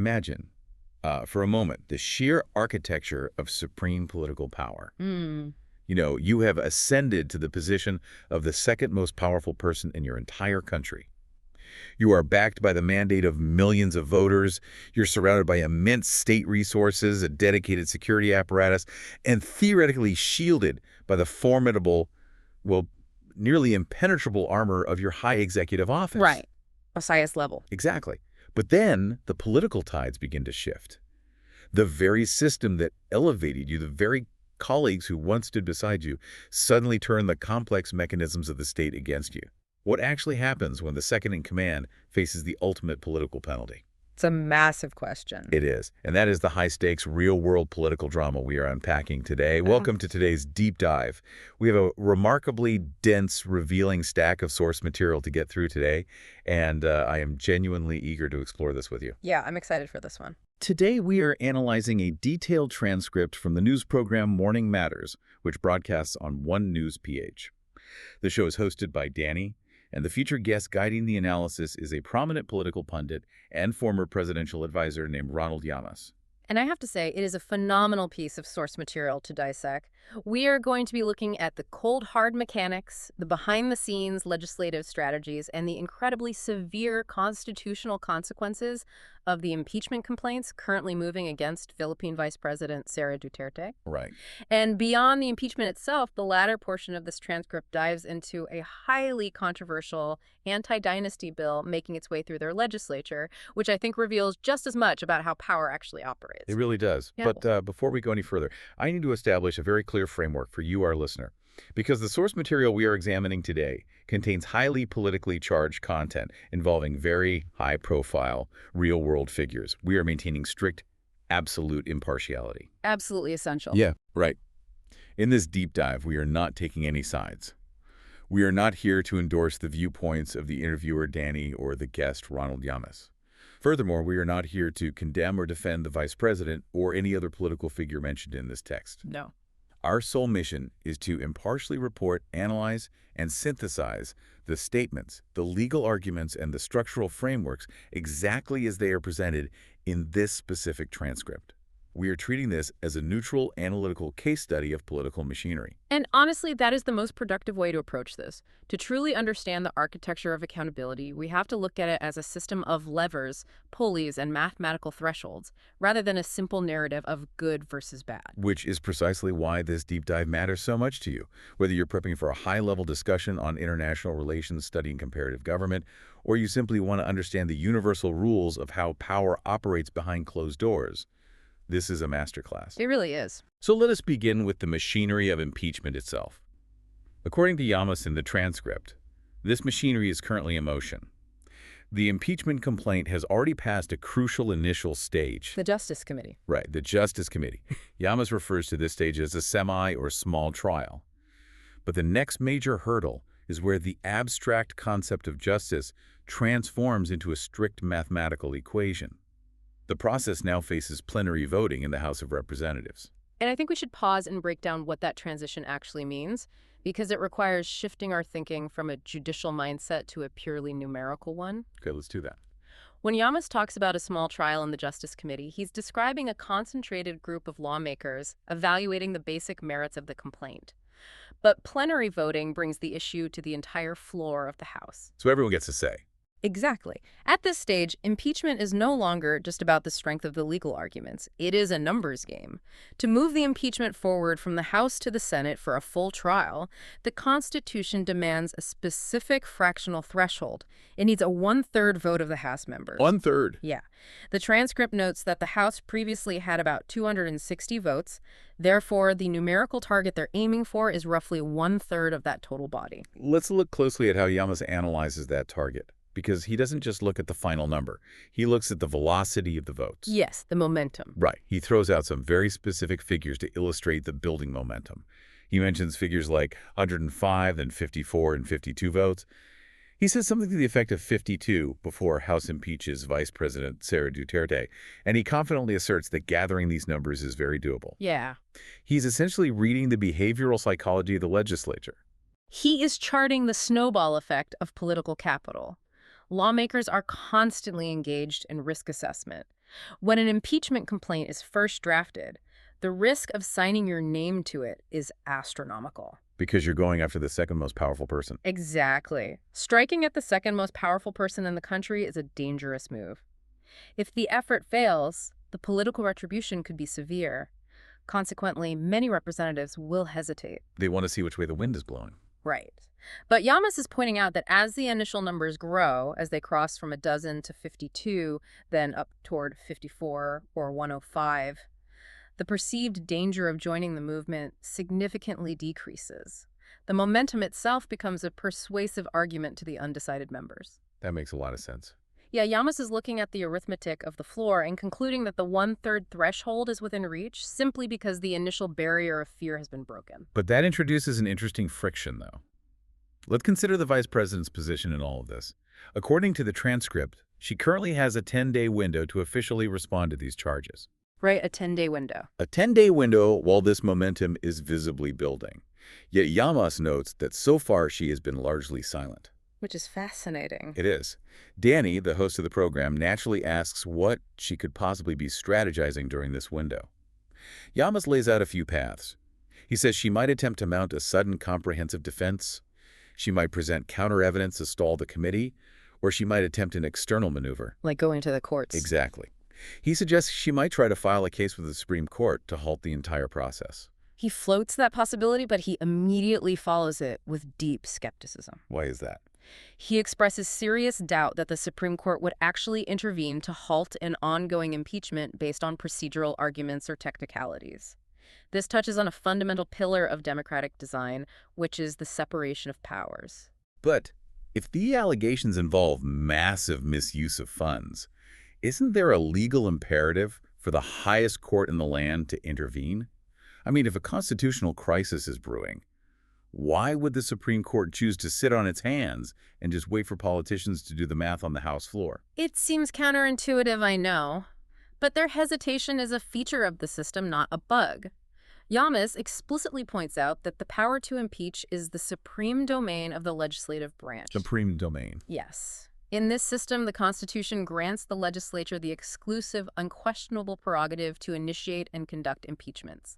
Imagine, for a moment, the sheer architecture of supreme political power. Mm, You have ascended to the position of the second most powerful person in your entire country. You are backed by the mandate of millions of voters. You're surrounded by immense state resources, a dedicated security apparatus, and theoretically shielded by the formidable, well, nearly impenetrable armor of your high executive office. right. Osiris level. Exactly. But then the political tides begin to shift. The very system that elevated you, the very colleagues who once stood beside you, suddenly turn the complex mechanisms of the state against you. What actually happens when the second in command faces the ultimate political penalty? It's a massive question. It is. And that is the high-stakes, real-world political drama we are unpacking today. Welcome to today's deep dive. We have a remarkably dense, revealing stack of source material to get through today, and I am genuinely eager to explore this with you. Yeah, I'm excited for this one. Today, we are analyzing a detailed transcript from the news program Morning Matters, which broadcasts on One News PH. The show is hosted by Danny, and the featured guest guiding the analysis is a prominent political pundit and former presidential advisor named Ronald Llamas. And I have to say, it is a phenomenal piece of source material to dissect. We are going to be looking at the cold, hard mechanics, the behind-the-scenes legislative strategies, and the incredibly severe constitutional consequences of the impeachment complaints currently moving against Philippine Vice President Sara Duterte. Right. And beyond the impeachment itself, the latter portion of this transcript dives into a highly controversial anti-dynasty bill making its way through their legislature, which I think reveals just as much about how power actually operates. It really does. Yeah. But before we go any further, I need to establish a very clear framework for you, our listener. Because the source material we are examining today contains highly politically charged content involving very high-profile, real-world figures. We are maintaining strict, absolute impartiality. Absolutely essential. Yeah, right. In this deep dive, we are not taking any sides. We are not here to endorse the viewpoints of the interviewer Danny or the guest Ronald Llamas. Furthermore, we are not here to condemn or defend the vice president or any other political figure mentioned in this text. No. Our sole mission is to impartially report, analyze, and synthesize the statements, the legal arguments, and the structural frameworks exactly as they are presented in this specific transcript. We are treating this as a neutral, analytical case study of political machinery. And honestly, that is the most productive way to approach this. To truly understand the architecture of accountability, we have to look at it as a system of levers, pulleys, and mathematical thresholds, rather than a simple narrative of good versus bad. Which is precisely why this deep dive matters so much to you. Whether you're prepping for a high-level discussion on international relations studying comparative government, or you simply want to understand the universal rules of how power operates behind closed doors, this is a masterclass. It really is. So let us begin with the machinery of impeachment itself. According to Llamas in the transcript, this machinery is currently in motion. The impeachment complaint has already passed a crucial initial stage. The Justice Committee. Right, the Justice Committee. Llamas refers to this stage as a semi or small trial. But the next major hurdle is where the abstract concept of justice transforms into a strict mathematical equation. The process now faces plenary voting in the House of Representatives. And I think we should pause and break down what that transition actually means, because it requires shifting our thinking from a judicial mindset to a purely numerical one. Okay, let's do that. When Llamas talks about a small trial in the Justice Committee, he's describing a concentrated group of lawmakers evaluating the basic merits of the complaint. But plenary voting brings the issue to the entire floor of the House. So everyone gets a say. Exactly. At this stage, impeachment is no longer just about the strength of the legal arguments. It is a numbers game. To move the impeachment forward from the House to the Senate for a full trial, the Constitution demands a specific fractional threshold. It needs a one-third vote of the House members. One-third? Yeah. The transcript notes that the House previously had about 260 votes. Therefore, the numerical target they're aiming for is roughly one-third of that total body. Let's look closely at how Llamas analyzes that target. Because he doesn't just look at the final number. He looks at the velocity of the votes. Yes, the momentum. Right. He throws out some very specific figures to illustrate the building momentum. He mentions figures like 105, then 54, and 52 votes. He says something to the effect of 52 before House impeaches Vice President Sara Duterte, and he confidently asserts that gathering these numbers is very doable. Yeah. He's essentially reading the behavioral psychology of the legislature. He is charting the snowball effect of political capital. Lawmakers are constantly engaged in risk assessment. When an impeachment complaint is first drafted, the risk of signing your name to it is astronomical. Because you're going after the second most powerful person. Exactly. Striking at the second most powerful person in the country is a dangerous move. If the effort fails, the political retribution could be severe. Consequently, many representatives will hesitate. They want to see which way the wind is blowing. Right. But Yamas is pointing out that as the initial numbers grow, as they cross from a dozen to 52, then up toward 54 or 105, the perceived danger of joining the movement significantly decreases. The momentum itself becomes a persuasive argument to the undecided members. That makes a lot of sense. Yeah, Yamas is looking at the arithmetic of the floor and concluding that the one-third threshold is within reach simply because the initial barrier of fear has been broken. But that introduces an interesting friction, though. Let's consider the vice president's position in all of this. According to the transcript, she currently has a 10-day window to officially respond to these charges. Right, a 10-day window. A 10-day window while this momentum is visibly building. Yet Yamas notes that so far she has been largely silent. Which is fascinating. It is. Danny, the host of the program, naturally asks what she could possibly be strategizing during this window. Yamas lays out a few paths. He says she might attempt to mount a sudden comprehensive defense, she might present counter-evidence to stall the committee, or she might attempt an external maneuver. Like going to the courts. Exactly. He suggests she might try to file a case with the Supreme Court to halt the entire process. He floats that possibility, but he immediately follows it with deep skepticism. Why is that? He expresses serious doubt that the Supreme Court would actually intervene to halt an ongoing impeachment based on procedural arguments or technicalities. This touches on a fundamental pillar of democratic design, which is the separation of powers. But if the allegations involve massive misuse of funds, isn't there a legal imperative for the highest court in the land to intervene? I mean, if a constitutional crisis is brewing, why would the Supreme Court choose to sit on its hands and just wait for politicians to do the math on the House floor? It seems counterintuitive, I know, but their hesitation is a feature of the system, not a bug. Yamas explicitly points out that the power to impeach is the supreme domain of the legislative branch. Supreme domain. Yes. In this system, the Constitution grants the legislature the exclusive, unquestionable prerogative to initiate and conduct impeachments.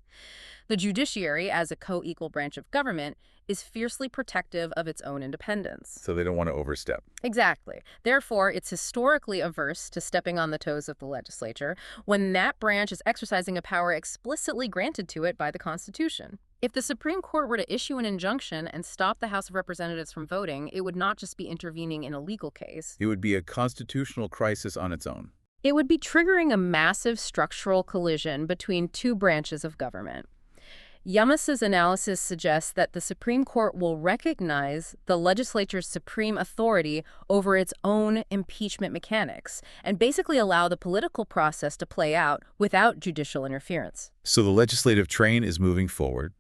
The judiciary, as a co-equal branch of government, is fiercely protective of its own independence. So they don't want to overstep. Exactly. Therefore, it's historically averse to stepping on the toes of the legislature when that branch is exercising a power explicitly granted to it by the Constitution. If the Supreme Court were to issue an injunction and stop the House of Representatives from voting, it would not just be intervening in a legal case. It would be a constitutional crisis on its own. It would be triggering a massive structural collision between two branches of government. Yamas's analysis suggests that the Supreme Court will recognize the legislature's supreme authority over its own impeachment mechanics and basically allow the political process to play out without judicial interference. So the legislative train is moving forward.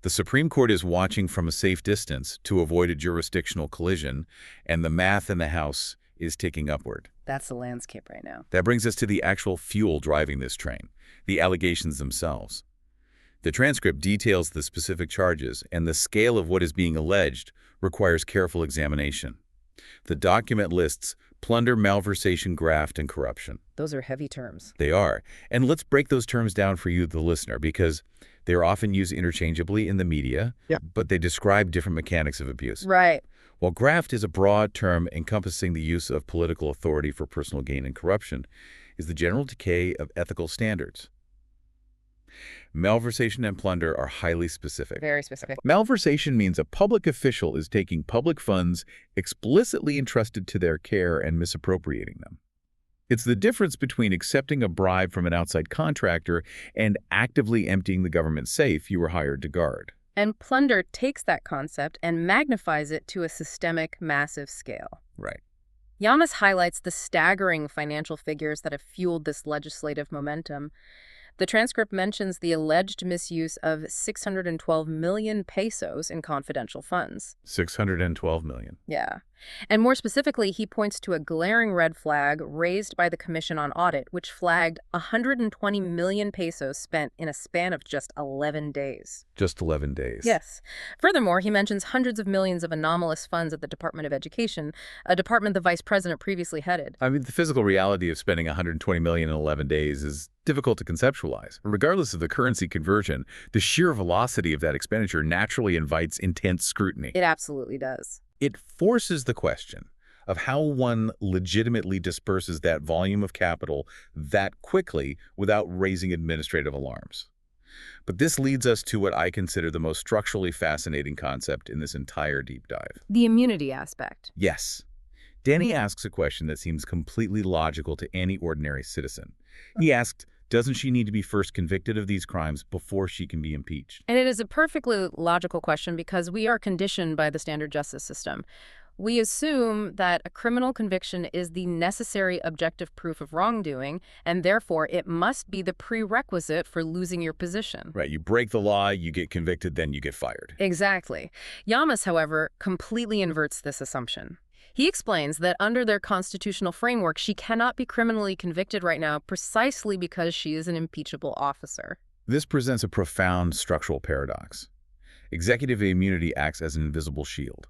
The Supreme Court is watching from a safe distance to avoid a jurisdictional collision, and the math in the House is ticking upward. That's the landscape right now. That brings us to the actual fuel driving this train, the allegations themselves. The transcript details the specific charges, and the scale of what is being alleged requires careful examination. The document lists plunder, malversation, graft, and corruption. Those are heavy terms. They are. And let's break those terms down for you, the listener, because they are often used interchangeably in the media, but they describe different mechanics of abuse. Right. While graft is a broad term encompassing the use of political authority for personal gain and corruption, is the general decay of ethical standards. Malversation and plunder are highly specific. Very specific. Malversation means a public official is taking public funds explicitly entrusted to their care and misappropriating them. It's the difference between accepting a bribe from an outside contractor and actively emptying the government safe you were hired to guard. And plunder takes that concept and magnifies it to a systemic, massive scale. Right. Yamas highlights the staggering financial figures that have fueled this legislative momentum. The transcript mentions the alleged misuse of 612 million pesos in confidential funds. 612 million. Yeah. And more specifically, he points to a glaring red flag raised by the Commission on Audit, which flagged 120 million pesos spent in a span of just 11 days. Just 11 days. Yes. Furthermore, he mentions hundreds of millions of anomalous funds at the Department of Education, a department the vice president previously headed. I mean, the physical reality of spending 120 million in 11 days is difficult to conceptualize. Regardless of the currency conversion, the sheer velocity of that expenditure naturally invites intense scrutiny. It absolutely does. It forces the question of how one legitimately disperses that volume of capital that quickly without raising administrative alarms. But this leads us to what I consider the most structurally fascinating concept in this entire deep dive. The immunity aspect. Yes. Danny asks a question that seems completely logical to any ordinary citizen. He asked, doesn't she need to be first convicted of these crimes before she can be impeached? And it is a perfectly logical question because we are conditioned by the standard justice system. We assume that a criminal conviction is the necessary objective proof of wrongdoing, and therefore it must be the prerequisite for losing your position. Right, you break the law, you get convicted, then you get fired. Exactly. Llamas, however, completely inverts this assumption. He explains that under their constitutional framework, she cannot be criminally convicted right now precisely because she is an impeachable officer. This presents a profound structural paradox. Executive immunity acts as an invisible shield.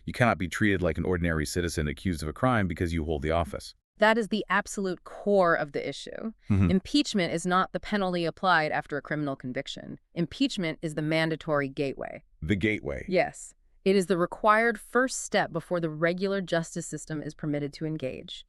You cannot be treated like an ordinary citizen accused of a crime because you hold the office. That is the absolute core of the issue. Impeachment is not the penalty applied after a criminal conviction. Impeachment is the mandatory gateway. The gateway. Yes. It is the required first step before the regular justice system is permitted to engage.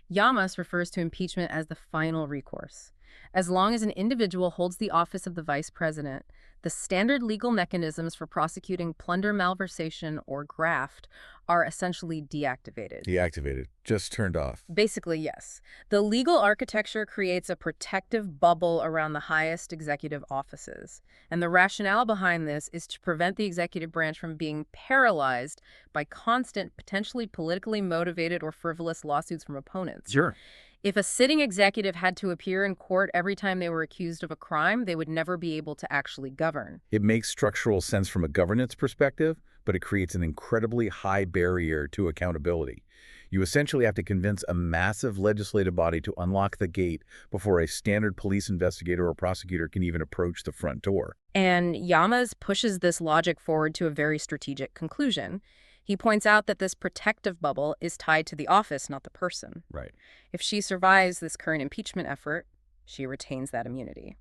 Llamas refers to impeachment as the final recourse. As long as an individual holds the office of the vice president, the standard legal mechanisms for prosecuting plunder, malversation, or graft are essentially deactivated. Deactivated. Just turned off. Basically, yes. The legal architecture creates a protective bubble around the highest executive offices. And the rationale behind this is to prevent the executive branch from being paralyzed by constant, potentially politically motivated or frivolous lawsuits from opponents. Sure. If a sitting executive had to appear in court every time they were accused of a crime, they would never be able to actually govern. It makes structural sense from a governance perspective, but it creates an incredibly high barrier to accountability. You essentially have to convince a massive legislative body to unlock the gate before a standard police investigator or prosecutor can even approach the front door. And Llamas pushes this logic forward to a very strategic conclusion. He points out that this protective bubble is tied to the office, not the person. Right. If she survives this current impeachment effort, she retains that immunity.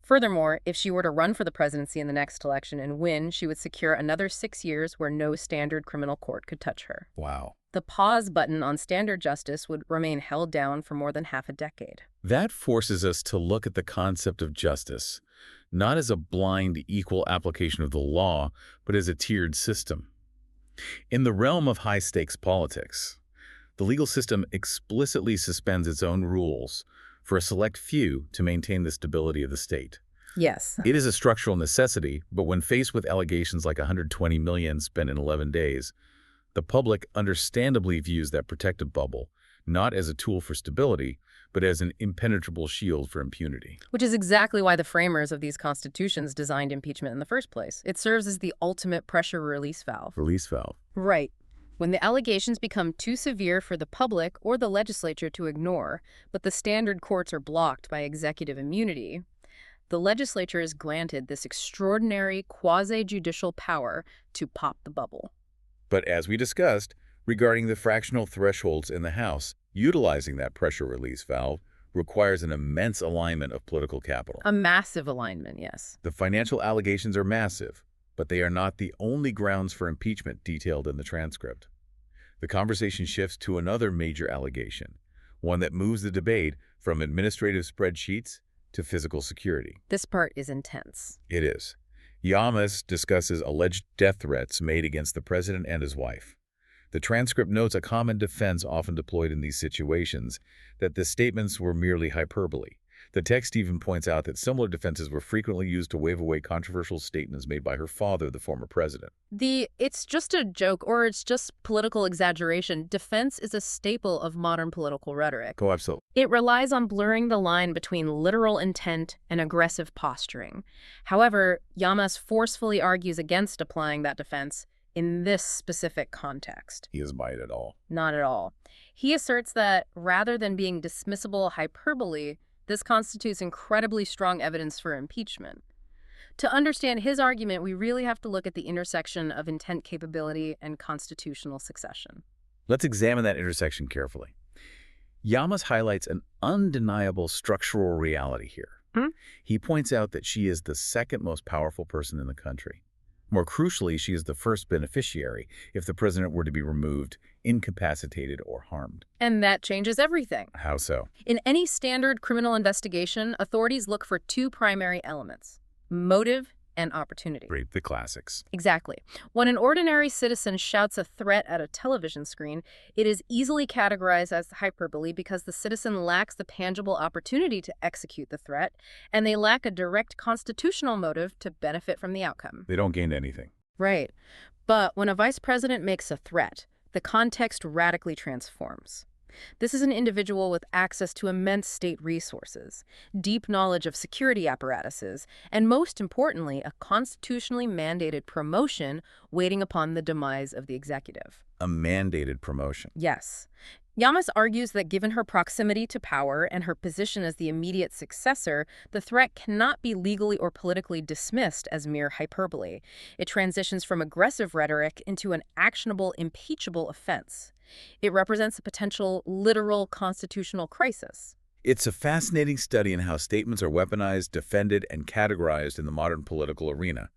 Furthermore, if she were to run for the presidency in the next election and win, she would secure another 6 years where no standard criminal court could touch her. Wow. The pause button on standard justice would remain held down for more than half a decade. That forces us to look at the concept of justice, not as a blind, equal application of the law, but as a tiered system. In the realm of high-stakes politics, the legal system explicitly suspends its own rules for a select few to maintain the stability of the state. Yes. It is a structural necessity, but when faced with allegations like 120 million spent in 11 days, the public understandably views that protective bubble not as a tool for stability, but as an impenetrable shield for impunity. Which is exactly why the framers of these constitutions designed impeachment in the first place. It serves as the ultimate pressure release valve. Release valve. Right. When the allegations become too severe for the public or the legislature to ignore, but the standard courts are blocked by executive immunity, the legislature is granted this extraordinary quasi-judicial power to pop the bubble. But as we discussed, regarding the fractional thresholds in the House, utilizing that pressure release valve requires an immense alignment of political capital. A massive alignment, yes. The financial allegations are massive, but they are not the only grounds for impeachment detailed in the transcript. The conversation shifts to another major allegation, one that moves the debate from administrative spreadsheets to physical security. This part is intense. It is. Llamas discusses alleged death threats made against the president and his wife. The transcript notes a common defense often deployed in these situations, that the statements were merely hyperbole. The text even points out that similar defenses were frequently used to wave away controversial statements made by her father, the former president. It's just a joke or it's just political exaggeration. Defense is a staple of modern political rhetoric. Oh, absolutely. It relies on blurring the line between literal intent and aggressive posturing. However, Llamas forcefully argues against applying that defense in this specific context. He isn't by it at all. Not at all. He asserts that rather than being dismissible hyperbole, this constitutes incredibly strong evidence for impeachment. To understand his argument, we really have to look at the intersection of intent capability and constitutional succession. Let's examine that intersection carefully. Llamas highlights an undeniable structural reality here. He points out that she is the second most powerful person in the country. More crucially, she is the first beneficiary if the president were to be removed, incapacitated, or harmed. And that changes everything. How so? In any standard criminal investigation, authorities look for two primary elements: motive and opportunity. Great, the classics. Exactly. When an ordinary citizen shouts a threat at a television screen, it is easily categorized as hyperbole because the citizen lacks the tangible opportunity to execute the threat, and they lack a direct constitutional motive to benefit from the outcome. They don't gain anything. Right. But when a vice president makes a threat, the context radically transforms. This is an individual with access to immense state resources, deep knowledge of security apparatuses, and most importantly, a constitutionally mandated promotion waiting upon the demise of the executive. A mandated promotion. Yes. Llamas argues that given her proximity to power and her position as the immediate successor, the threat cannot be legally or politically dismissed as mere hyperbole. It transitions from aggressive rhetoric into an actionable, impeachable offense. It represents a potential literal constitutional crisis. It's a fascinating study in how statements are weaponized, defended, and categorized in the modern political arena.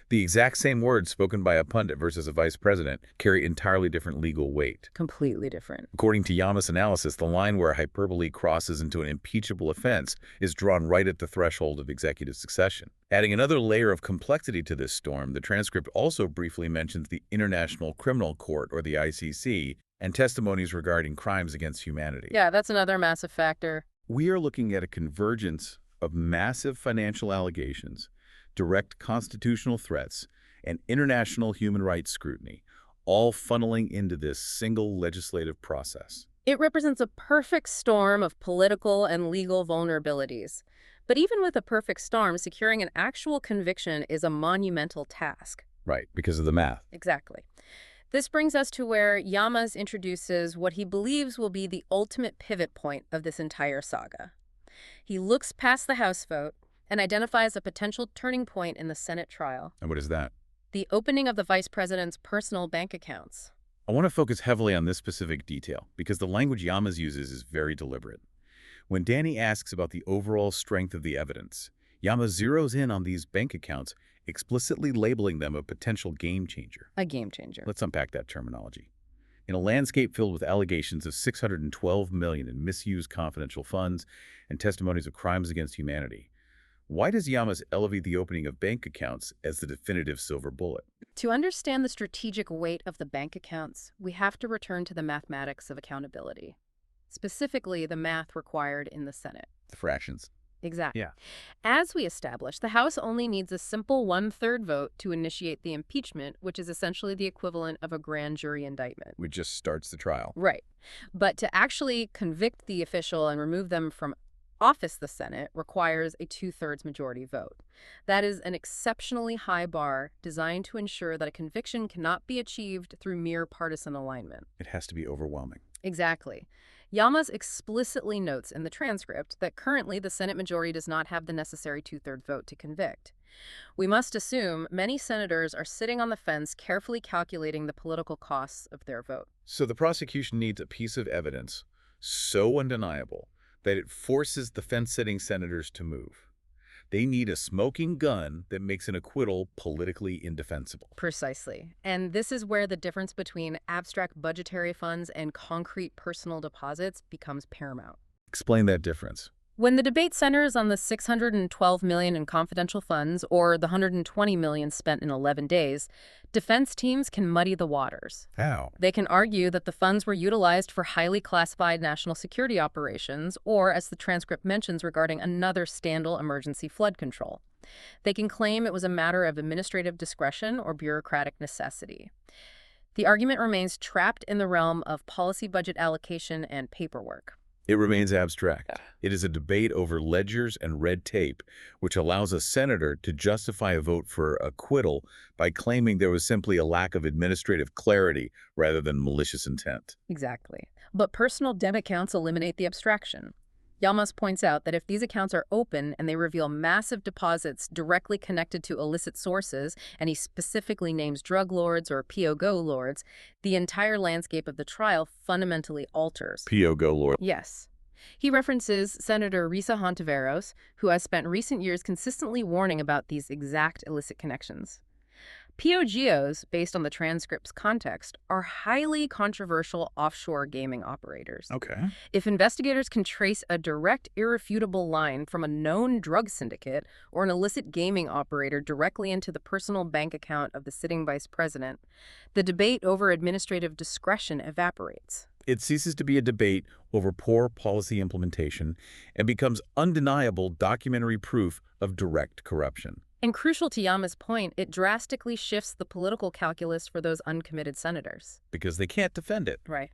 The exact same words spoken by a pundit versus a vice president carry entirely different legal weight. Completely different. According to Llamas' analysis, the line where hyperbole crosses into an impeachable offense is drawn right at the threshold of executive succession. Adding another layer of complexity to this storm, the transcript also briefly mentions the International Criminal Court, or the ICC, and testimonies regarding crimes against humanity. Yeah, that's another massive factor. We are looking at a convergence of massive financial allegations, direct constitutional threats, and international human rights scrutiny, all funneling into this single legislative process. It represents a perfect storm of political and legal vulnerabilities. But even with a perfect storm, securing an actual conviction is a monumental task. Right, because of the math. Exactly. This brings us to where Llamas introduces what he believes will be the ultimate pivot point of this entire saga. He looks past the House vote and identifies a potential turning point in the Senate trial. And what is that? The opening of the vice president's personal bank accounts. I want to focus heavily on this specific detail because the language Llamas uses is very deliberate. When Danny asks about the overall strength of the evidence, Llamas zeroes in on these bank accounts, explicitly labeling them a potential game changer. A game changer. Let's unpack that terminology. In a landscape filled with allegations of $612 million in misused confidential funds and testimonies of crimes against humanity, why does Llamas elevate the opening of bank accounts as the definitive silver bullet? To understand the strategic weight of the bank accounts, we have to return to the mathematics of accountability, specifically the math required in the Senate. The fractions. Exactly. Yeah. As we established, the House only needs a simple 1/3 vote to initiate the impeachment, which is essentially the equivalent of a grand jury indictment. Which just starts the trial. Right. But to actually convict the official and remove them from office, the Senate requires a 2/3 majority vote. That is an exceptionally high bar designed to ensure that a conviction cannot be achieved through mere partisan alignment. It has to be overwhelming. Exactly. Llamas explicitly notes in the transcript that currently the Senate majority does not have the necessary 2/3 vote to convict. We must assume many senators are sitting on the fence carefully calculating the political costs of their vote. So the prosecution needs a piece of evidence so undeniable that it forces the fence-sitting senators to move. They need a smoking gun that makes an acquittal politically indefensible. Precisely. And this is where the difference between abstract budgetary funds and concrete personal deposits becomes paramount. Explain that difference. When the debate centers on the $612 million in confidential funds or the $120 million spent in 11 days, defense teams can muddy the waters. How? They can argue that the funds were utilized for highly classified national security operations or, as the transcript mentions, regarding another Standal emergency flood control. They can claim it was a matter of administrative discretion or bureaucratic necessity. The argument remains trapped in the realm of policy budget allocation and paperwork. It remains abstract. Yeah. It is a debate over ledgers and red tape, which allows a senator to justify a vote for acquittal by claiming there was simply a lack of administrative clarity rather than malicious intent. Exactly. But personal debt accounts eliminate the abstraction. Llamas points out that if these accounts are open and they reveal massive deposits directly connected to illicit sources, and he specifically names drug lords or POGO lords, the entire landscape of the trial fundamentally alters. POGO lord. Yes. He references Senator Risa Hontiveros, who has spent recent years consistently warning about these exact illicit connections. POGOs, based on the transcript's context, are highly controversial offshore gaming operators. Okay. If investigators can trace a direct, irrefutable line from a known drug syndicate or an illicit gaming operator directly into the personal bank account of the sitting vice president, the debate over administrative discretion evaporates. It ceases to be a debate over poor policy implementation and becomes undeniable documentary proof of direct corruption. And crucial to Yama's point, it drastically shifts the political calculus for those uncommitted senators. Because they can't defend it. Right.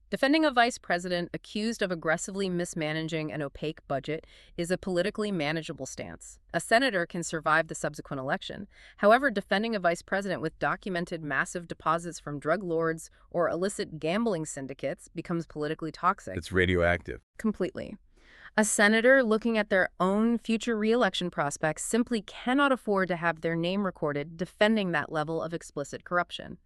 Defending a vice president accused of aggressively mismanaging an opaque budget is a politically manageable stance. A senator can survive the subsequent election. However, defending a vice president with documented massive deposits from drug lords or illicit gambling syndicates becomes politically toxic. It's radioactive. Completely. A senator looking at their own future re-election prospects simply cannot afford to have their name recorded defending that level of explicit corruption.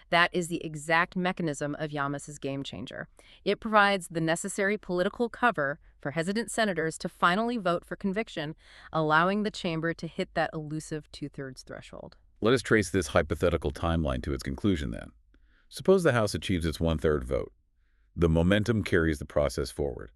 That is the exact mechanism of Llamas's game changer. It provides the necessary political cover for hesitant senators to finally vote for conviction, allowing the chamber to hit that elusive two-thirds threshold. Let us trace this hypothetical timeline to its conclusion then. Suppose the House achieves its one-third vote. The momentum carries the process forward.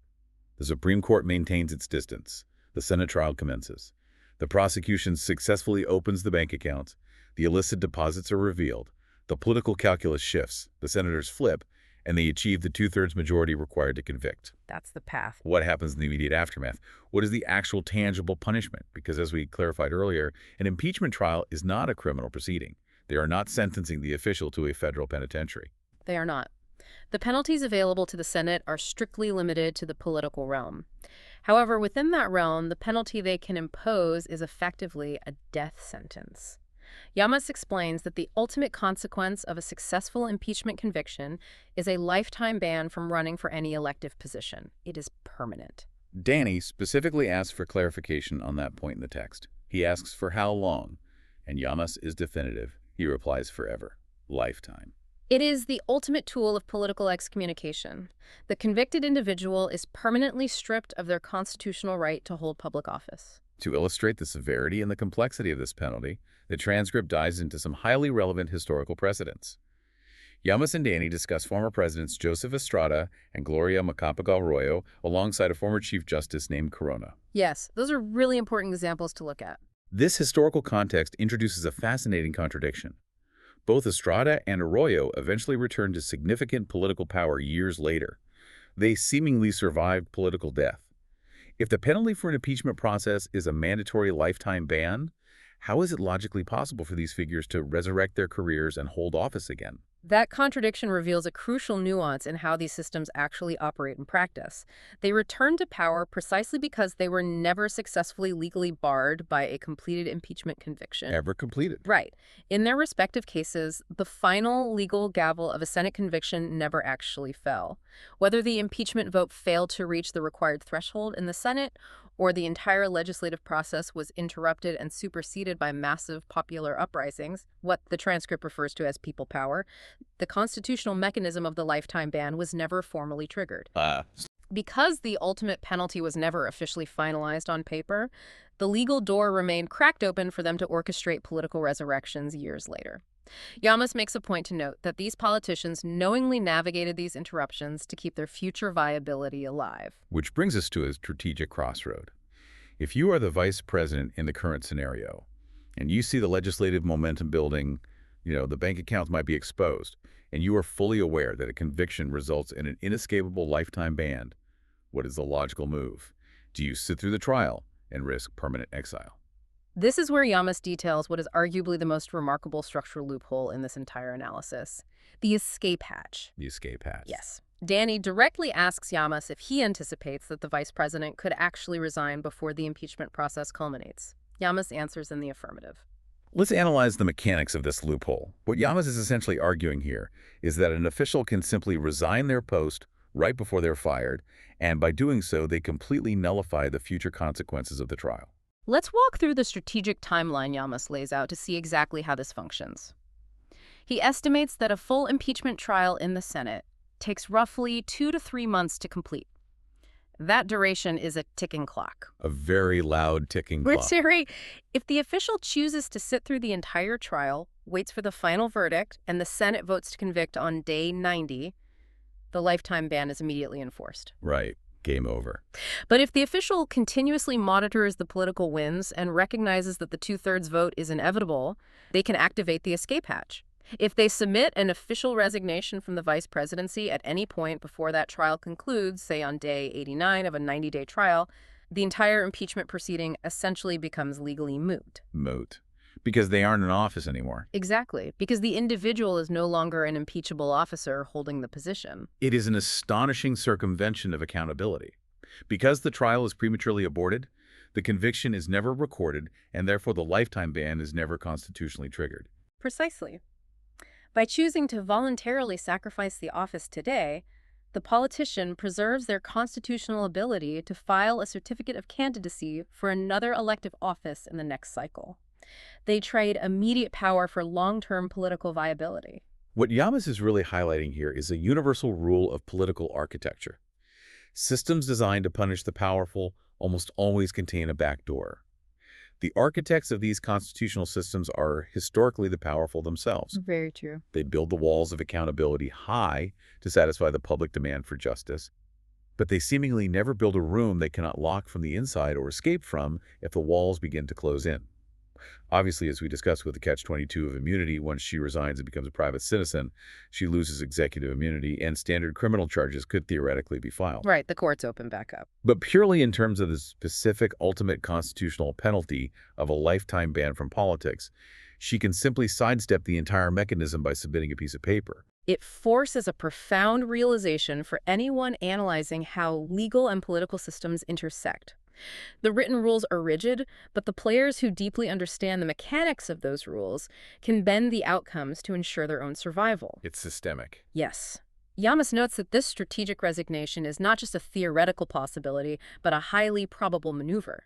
The Supreme Court maintains its distance. The Senate trial commences. The prosecution successfully opens the bank accounts. The illicit deposits are revealed. The political calculus shifts. The senators flip, and they achieve the two-thirds majority required to convict. That's the path. What happens in the immediate aftermath? What is the actual tangible punishment? Because as we clarified earlier, an impeachment trial is not a criminal proceeding. They are not sentencing the official to a federal penitentiary. They are not. The penalties available to the Senate are strictly limited to the political realm. However, within that realm, the penalty they can impose is effectively a death sentence. Llamas explains that the ultimate consequence of a successful impeachment conviction is a lifetime ban from running for any elective position. It is permanent. Danny specifically asks for clarification on that point in the text. He asks for how long, and Llamas is definitive. He replies forever, lifetime. It is the ultimate tool of political excommunication. The convicted individual is permanently stripped of their constitutional right to hold public office. To illustrate the severity and the complexity of this penalty, the transcript dives into some highly relevant historical precedents. Llamas and Danny discuss former presidents Joseph Estrada and Gloria Macapagal-Arroyo alongside a former Chief Justice named Corona. Yes, those are really important examples to look at. This historical context introduces a fascinating contradiction. Both Estrada and Arroyo eventually returned to significant political power years later. They seemingly survived political death. If the penalty for an impeachment process is a mandatory lifetime ban, how is it logically possible for these figures to resurrect their careers and hold office again? That contradiction reveals a crucial nuance in how these systems actually operate in practice. They return to power precisely because they were never successfully legally barred by a completed impeachment conviction. Ever completed. Right. In their respective cases, the final legal gavel of a Senate conviction never actually fell. Whether the impeachment vote failed to reach the required threshold in the Senate, or the entire legislative process was interrupted and superseded by massive popular uprisings, what the transcript refers to as people power, the constitutional mechanism of the lifetime ban was never formally triggered. Because the ultimate penalty was never officially finalized on paper, the legal door remained cracked open for them to orchestrate political resurrections years later. Llamas makes a point to note that these politicians knowingly navigated these interruptions to keep their future viability alive. Which brings us to a strategic crossroad. If you are the vice president in the current scenario, and you see the legislative momentum building, the bank accounts might be exposed, and you are fully aware that a conviction results in an inescapable lifetime ban, what is the logical move? Do you sit through the trial and risk permanent exile? This is where Llamas details what is arguably the most remarkable structural loophole in this entire analysis: the escape hatch. The escape hatch. Yes. Danny directly asks Llamas if he anticipates that the vice president could actually resign before the impeachment process culminates. Llamas answers in the affirmative. Let's analyze the mechanics of this loophole. What Yamas is essentially arguing here is that an official can simply resign their post right before they're fired, and by doing so, they completely nullify the future consequences of the trial. Let's walk through the strategic timeline Llamas lays out to see exactly how this functions. He estimates that a full impeachment trial in the Senate takes roughly 2 to 3 months to complete. That duration is a ticking clock. A very loud ticking clock. Terry, if the official chooses to sit through the entire trial, waits for the final verdict, and the Senate votes to convict on day 90, the lifetime ban is immediately enforced. Right. Game over. But if the official continuously monitors the political winds and recognizes that the two-thirds vote is inevitable, they can activate the escape hatch. If they submit an official resignation from the vice presidency at any point before that trial concludes, say on day 89 of a 90-day trial, the entire impeachment proceeding essentially becomes legally moot. Moot. Because they aren't in office anymore. Exactly, because the individual is no longer an impeachable officer holding the position. It is an astonishing circumvention of accountability. Because the trial is prematurely aborted, the conviction is never recorded, and therefore the lifetime ban is never constitutionally triggered. Precisely. By choosing to voluntarily sacrifice the office today, the politician preserves their constitutional ability to file a certificate of candidacy for another elective office in the next cycle. They trade immediate power for long-term political viability. What Yamas is really highlighting here is a universal rule of political architecture. Systems designed to punish the powerful almost always contain a backdoor. The architects of these constitutional systems are historically the powerful themselves. Very true. They build the walls of accountability high to satisfy the public demand for justice, but they seemingly never build a room they cannot lock from the inside or escape from if the walls begin to close in. Obviously, as we discussed with the catch-22 of immunity, once she resigns and becomes a private citizen, she loses executive immunity, and standard criminal charges could theoretically be filed. Right, the courts open back up. But purely in terms of the specific ultimate constitutional penalty of a lifetime ban from politics, she can simply sidestep the entire mechanism by submitting a piece of paper. It forces a profound realization for anyone analyzing how legal and political systems intersect. The written rules are rigid, but the players who deeply understand the mechanics of those rules can bend the outcomes to ensure their own survival. It's systemic. Yes. Yamas notes that this strategic resignation is not just a theoretical possibility, but a highly probable maneuver.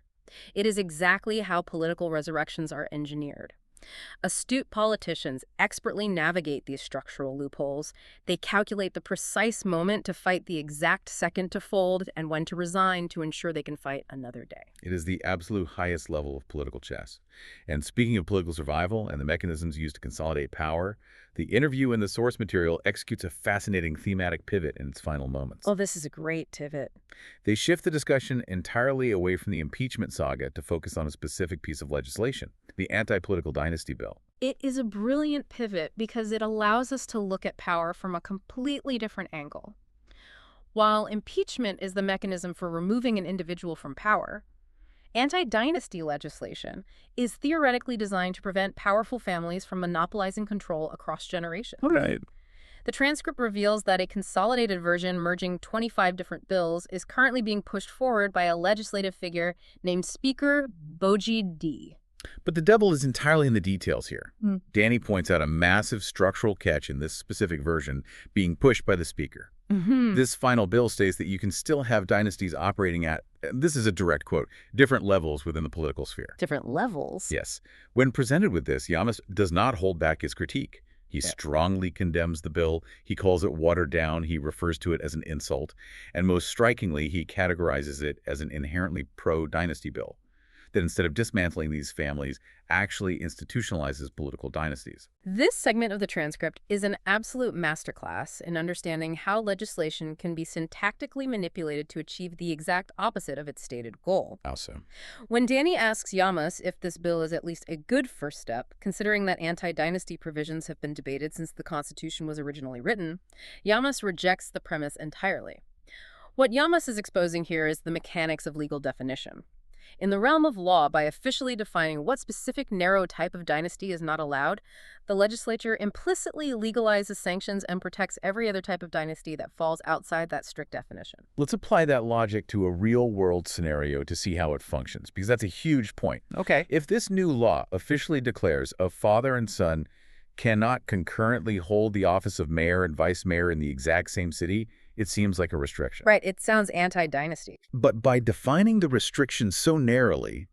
It is exactly how political resurrections are engineered. Astute politicians expertly navigate these structural loopholes. They calculate the precise moment to fight the exact second to fold and when to resign to ensure they can fight another day. It is the absolute highest level of political chess. And speaking of political survival and the mechanisms used to consolidate power, the interview in the source material executes a fascinating thematic pivot in its final moments. Oh, this is a great pivot. They shift the discussion entirely away from the impeachment saga to focus on a specific piece of legislation, the anti-political Dynasty bill. It is a brilliant pivot because it allows us to look at power from a completely different angle. While impeachment is the mechanism for removing an individual from power, anti-dynasty legislation is theoretically designed to prevent powerful families from monopolizing control across generations. Right. The transcript reveals that a consolidated version merging 25 different bills is currently being pushed forward by a legislative figure named Speaker Boji D. But the devil is entirely in the details here. Danny points out a massive structural catch in this specific version being pushed by the speaker. This final bill states that you can still have dynasties operating at, this is a direct quote, different levels within the political sphere. Different levels? Yes. When presented with this, Yamas does not hold back his critique. He strongly condemns the bill. He calls it watered down. He refers to it as an insult. And most strikingly, he categorizes it as an inherently pro-dynasty bill that instead of dismantling these families, actually institutionalizes political dynasties. This segment of the transcript is an absolute masterclass in understanding how legislation can be syntactically manipulated to achieve the exact opposite of its stated goal. How so? When Danny asks Llamas if this bill is at least a good first step, considering that anti-dynasty provisions have been debated since the Constitution was originally written, Llamas rejects the premise entirely. What Llamas is exposing here is the mechanics of legal definition. In the realm of law, by officially defining what specific narrow type of dynasty is not allowed, the legislature implicitly legalizes sanctions and protects every other type of dynasty that falls outside that strict definition. Let's apply that logic to a real-world scenario to see how it functions, because that's a huge point. Okay. If this new law officially declares a father and son cannot concurrently hold the office of mayor and vice mayor in the exact same city, it seems like a restriction. Right, it sounds anti-dynasty. But by defining the restriction so narrowly,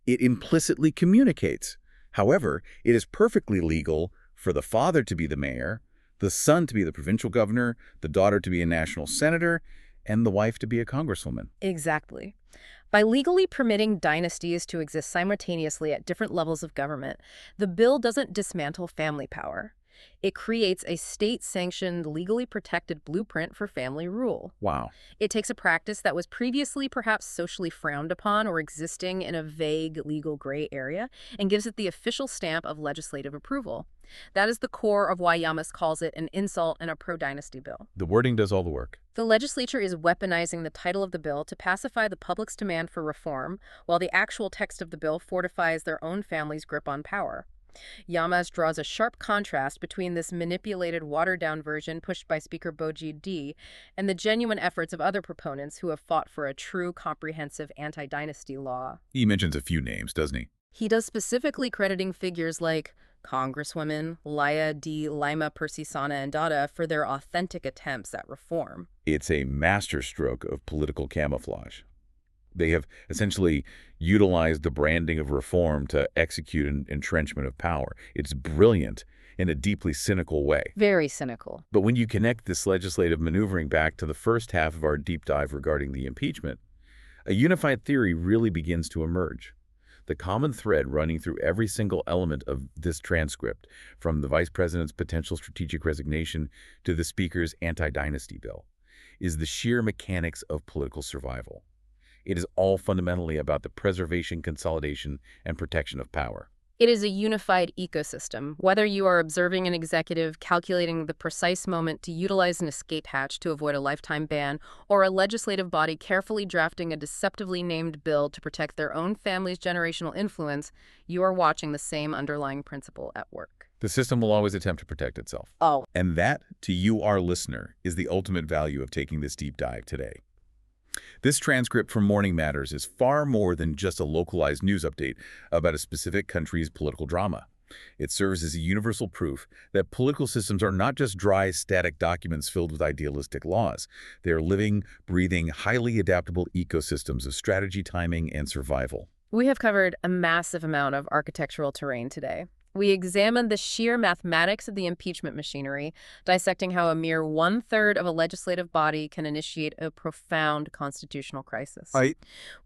it implicitly communicates. However, it is perfectly legal for the father to be the mayor, the son to be the provincial governor, the daughter to be a national senator, and the wife to be a congresswoman. Exactly. By legally permitting dynasties to exist simultaneously at different levels of government, the bill doesn't dismantle family power. It creates a state-sanctioned, legally protected blueprint for family rule. Wow. It takes a practice that was previously perhaps socially frowned upon or existing in a vague legal gray area and gives it the official stamp of legislative approval. That is the core of why Yamas calls it an insult and a pro-dynasty bill. The wording does all the work. The legislature is weaponizing the title of the bill to pacify the public's demand for reform, while the actual text of the bill fortifies their own family's grip on power. Yamas draws a sharp contrast between this manipulated, watered-down version pushed by Speaker Boji D and the genuine efforts of other proponents who have fought for a true, comprehensive anti-dynasty law. He mentions a few names, doesn't he? He does, specifically crediting figures like Congresswomen Laya D. Lima Persisana and Dada for their authentic attempts at reform. It's a masterstroke of political camouflage. They have essentially utilized the branding of reform to execute an entrenchment of power. It's brilliant in a deeply cynical way. Very cynical. But when you connect this legislative maneuvering back to the first half of our deep dive regarding the impeachment, a unified theory really begins to emerge. The common thread running through every single element of this transcript, from the vice president's potential strategic resignation to the speaker's anti-dynasty bill, is the sheer mechanics of political survival. It is all fundamentally about the preservation, consolidation, and protection of power. It is a unified ecosystem. Whether you are observing an executive calculating the precise moment to utilize an escape hatch to avoid a lifetime ban, or a legislative body carefully drafting a deceptively named bill to protect their own family's generational influence, you are watching the same underlying principle at work. The system will always attempt to protect itself. Oh. And that, to you, our listener, is the ultimate value of taking this deep dive today. This transcript from Morning Matters is far more than just a localized news update about a specific country's political drama. It serves as a universal proof that political systems are not just dry, static documents filled with idealistic laws. They are living, breathing, highly adaptable ecosystems of strategy, timing, and survival. We have covered a massive amount of architectural terrain today. We examined the sheer mathematics of the impeachment machinery, dissecting how a mere one-third of a legislative body can initiate a profound constitutional crisis.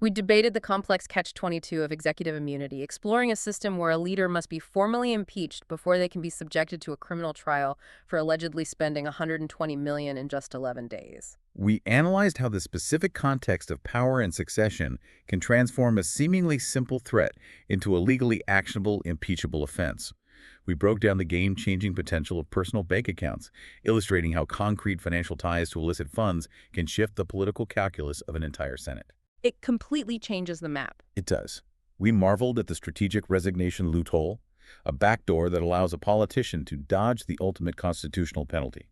We debated the complex catch-22 of executive immunity, exploring a system where a leader must be formally impeached before they can be subjected to a criminal trial for allegedly spending $120 million in just 11 days. We analyzed how the specific context of power and succession can transform a seemingly simple threat into a legally actionable, impeachable offense. We broke down the game-changing potential of personal bank accounts, illustrating how concrete financial ties to illicit funds can shift the political calculus of an entire Senate. It completely changes the map. It does. We marveled at the strategic resignation loophole, a backdoor that allows a politician to dodge the ultimate constitutional penalty.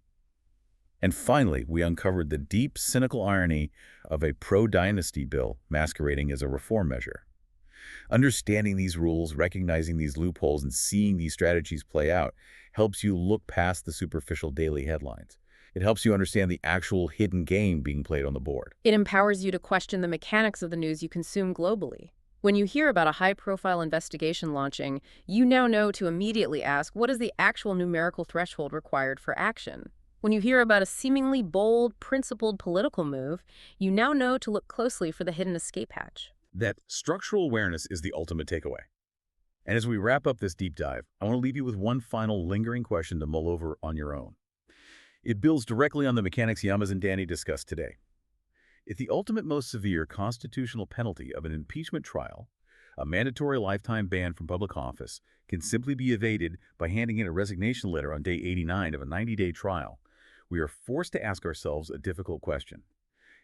And finally, we uncovered the deep, cynical irony of a pro-dynasty bill masquerading as a reform measure. Understanding these rules, recognizing these loopholes, and seeing these strategies play out helps you look past the superficial daily headlines. It helps you understand the actual hidden game being played on the board. It empowers you to question the mechanics of the news you consume globally. When you hear about a high-profile investigation launching, you now know to immediately ask, what is the actual numerical threshold required for action? When you hear about a seemingly bold, principled political move, you now know to look closely for the hidden escape hatch. That structural awareness is the ultimate takeaway. And as we wrap up this deep dive, I want to leave you with one final lingering question to mull over on your own. It builds directly on the mechanics Yamas and Danny discussed today. If the ultimate most severe constitutional penalty of an impeachment trial, a mandatory lifetime ban from public office, can simply be evaded by handing in a resignation letter on day 89 of a 90-day trial, we are forced to ask ourselves a difficult question.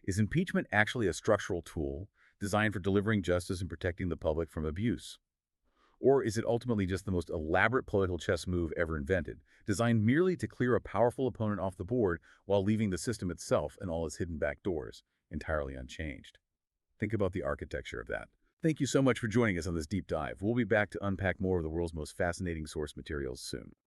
Is impeachment actually a structural tool designed for delivering justice and protecting the public from abuse? Or is it ultimately just the most elaborate political chess move ever invented, designed merely to clear a powerful opponent off the board while leaving the system itself and all its hidden backdoors entirely unchanged? Think about the architecture of that. Thank you so much for joining us on this deep dive. We'll be back to unpack more of the world's most fascinating source materials soon.